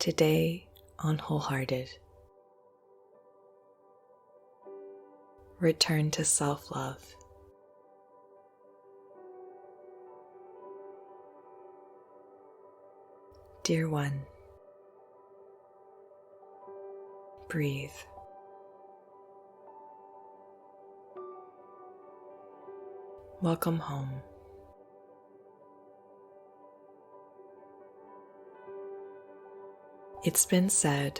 Today on Wholehearted, return to self-love. Dear one, breathe. Welcome home. It's been said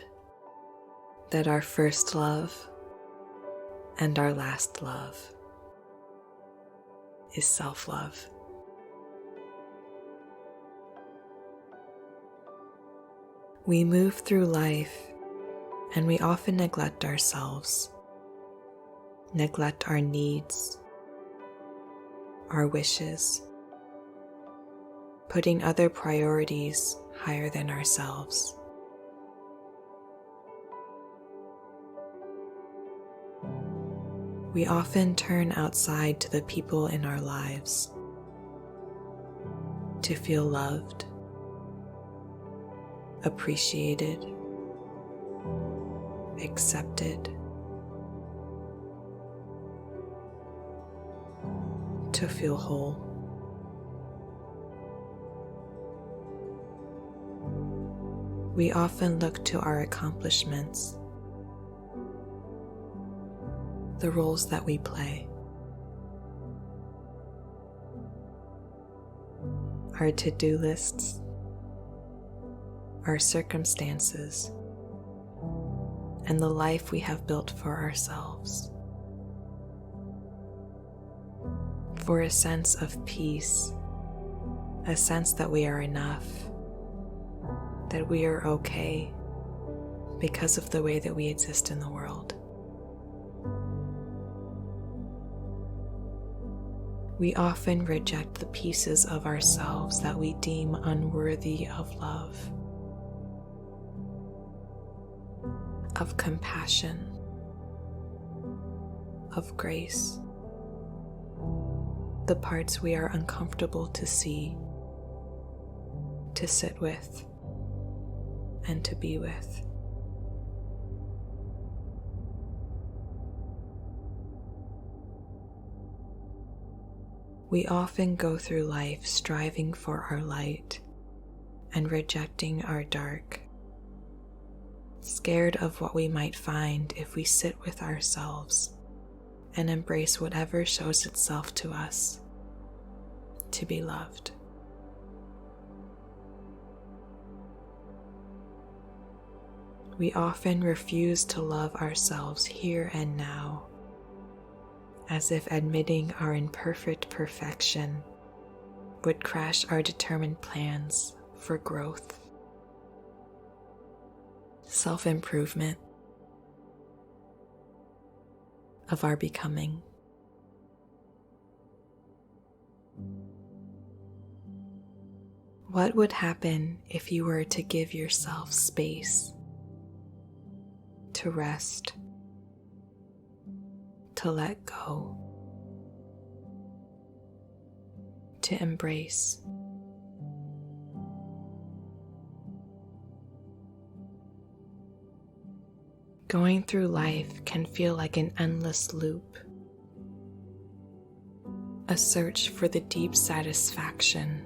that our first love and our last love is self-love. We move through life and we often neglect ourselves, neglect our needs, our wishes, putting other priorities higher than ourselves. We often turn outside to the people in our lives to feel loved, appreciated, accepted, to feel whole. We often look to our accomplishments, the roles that we play, our to-do lists, our circumstances, and the life we have built for ourselves. For a sense of peace, a sense that we are enough, that we are okay because of the way that we exist in the world. We often reject the pieces of ourselves that we deem unworthy of love, of compassion, of grace, the parts we are uncomfortable to see, to sit with, and to be with. We often go through life striving for our light and rejecting our dark, scared of what we might find if we sit with ourselves and embrace whatever shows itself to us to be loved. We often refuse to love ourselves here and now, as if admitting our imperfect perfection would crash our determined plans for growth, self-improvement, of our becoming. What would happen if you were to give yourself space to rest, to let go, to embrace? Going through life can feel like an endless loop, a search for the deep satisfaction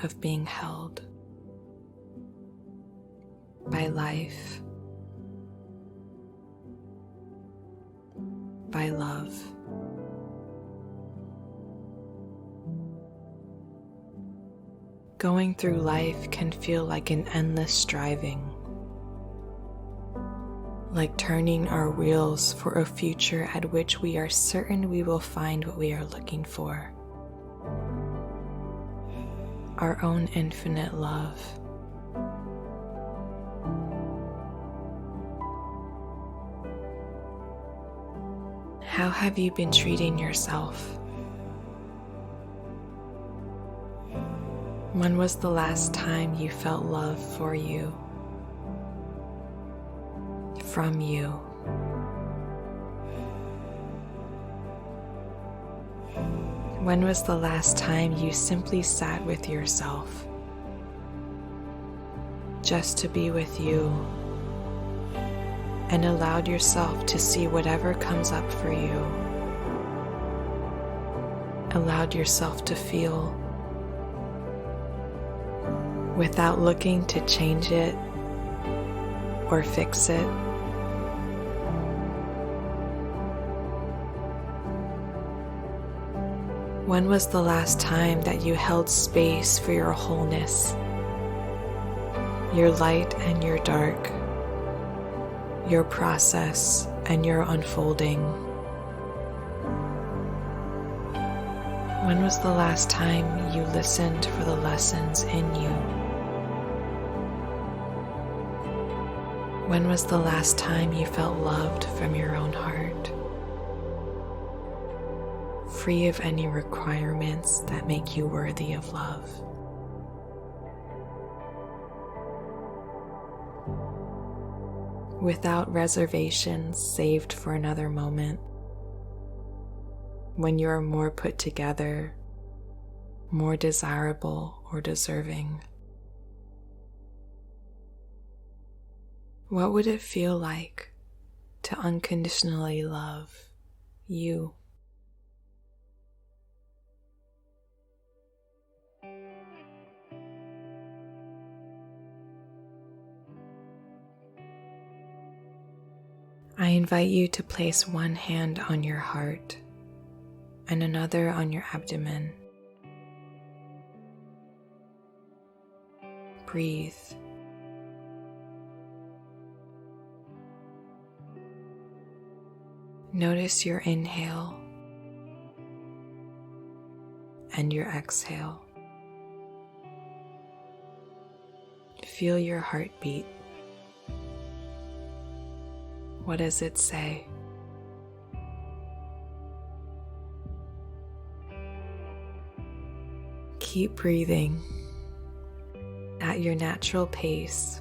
of being held by life, by love. Going through life can feel like an endless striving, like turning our wheels for a future at which we are certain we will find what we are looking for. Our own infinite love. How have you been treating yourself? When was the last time you felt love for you, from you? When was the last time you simply sat with yourself just to be with you, and allowed yourself to see whatever comes up for you. Allowed yourself to feel without looking to change it or fix it. When was the last time that you held space for your wholeness, your light and your dark, your process and your unfolding? When was the last time you listened for the lessons in you? When was the last time you felt loved from your own heart, free of any requirements that make you worthy of love? Without reservations saved for another moment, when you are more put together, more desirable or deserving. What would it feel like to unconditionally love you? I invite you to place one hand on your heart and another on your abdomen. Breathe. Notice your inhale and your exhale. Feel your heartbeat. What does it say? Keep breathing at your natural pace.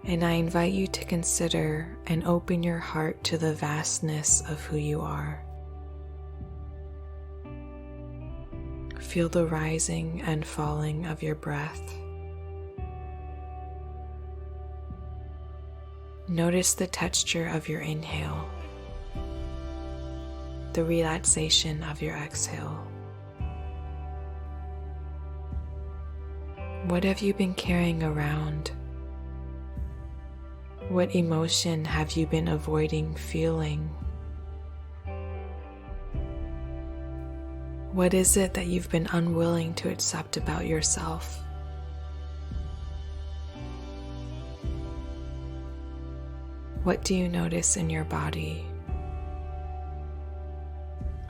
And I invite you to consider and open your heart to the vastness of who you are. Feel the rising and falling of your breath. Notice the texture of your inhale, the relaxation of your exhale. What have you been carrying around? What emotion have you been avoiding feeling? What is it that you've been unwilling to accept about yourself? What do you notice in your body?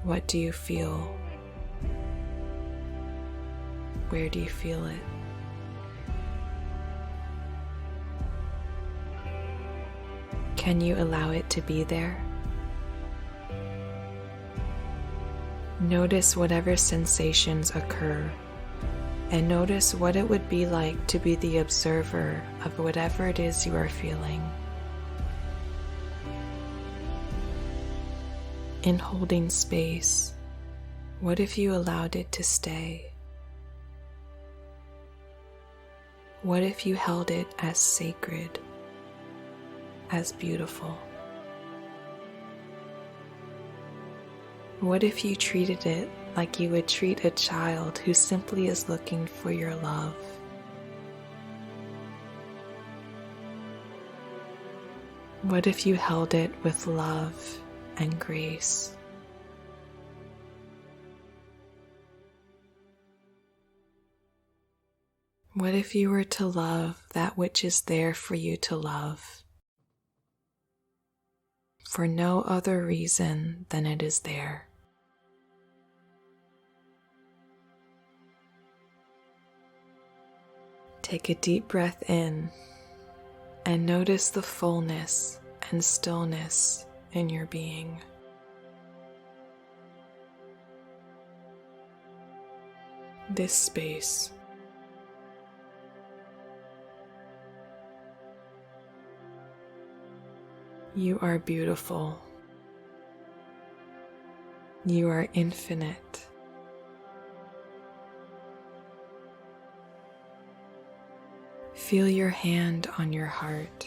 What do you feel? Where do you feel it? Can you allow it to be there? Notice whatever sensations occur, and notice what it would be like to be the observer of whatever it is you are feeling. In holding space, what if you allowed it to stay? What if you held it as sacred, as beautiful? What if you treated it like you would treat a child who simply is looking for your love? What if you held it with love and grace? What if you were to love that which is there for you to love, for no other reason than it is there? Take a deep breath in and notice the fullness and stillness in your being. This space. You are beautiful. You are infinite. Feel your hand on your heart.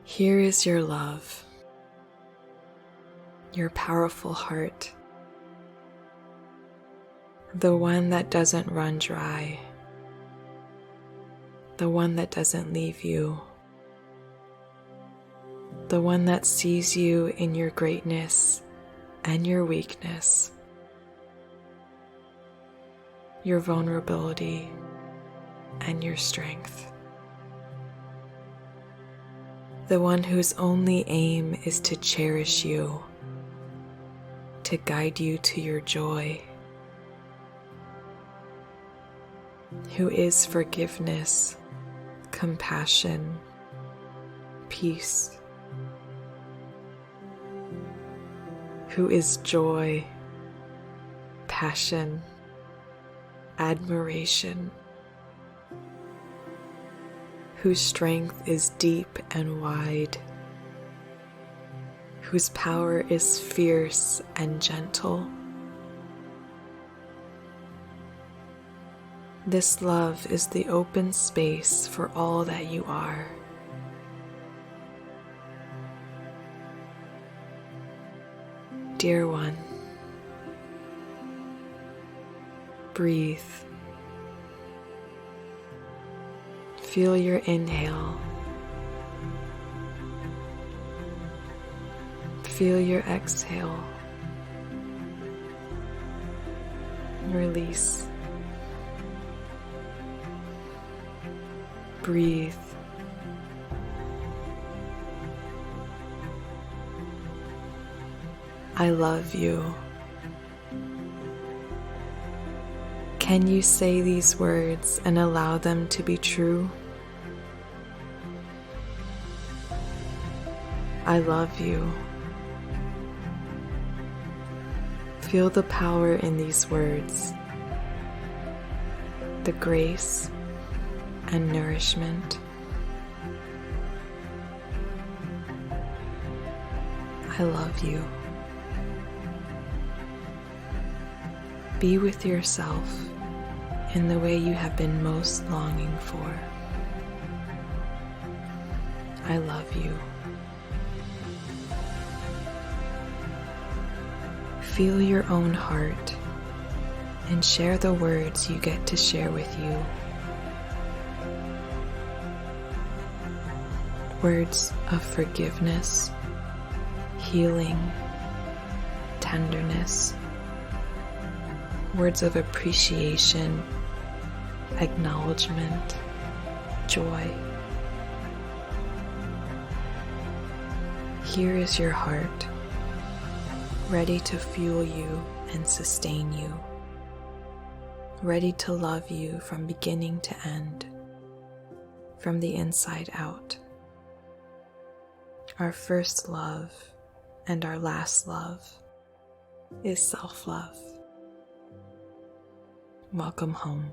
Here is your love, your powerful heart, the one that doesn't run dry, the one that doesn't leave you, the one that sees you in your greatness and your weakness, your vulnerability and your strength. The one whose only aim is to cherish you, to guide you to your joy, who is forgiveness, compassion, peace, who is joy, passion, admiration, whose strength is deep and wide, whose power is fierce and gentle. This love is the open space for all that you are. Dear one, breathe. Feel your inhale. Feel your exhale. Release. Breathe. I love you. Can you say these words and allow them to be true? I love you. Feel the power in these words, the grace and nourishment. I love you. Be with yourself in the way you have been most longing for. I love you. Feel your own heart and share the words you get to share with you. Words of forgiveness, healing, tenderness, words of appreciation, acknowledgement, joy. Here is your heart, ready to fuel you and sustain you, ready to love you from beginning to end, from the inside out. Our first love and our last love is self-love. Welcome home.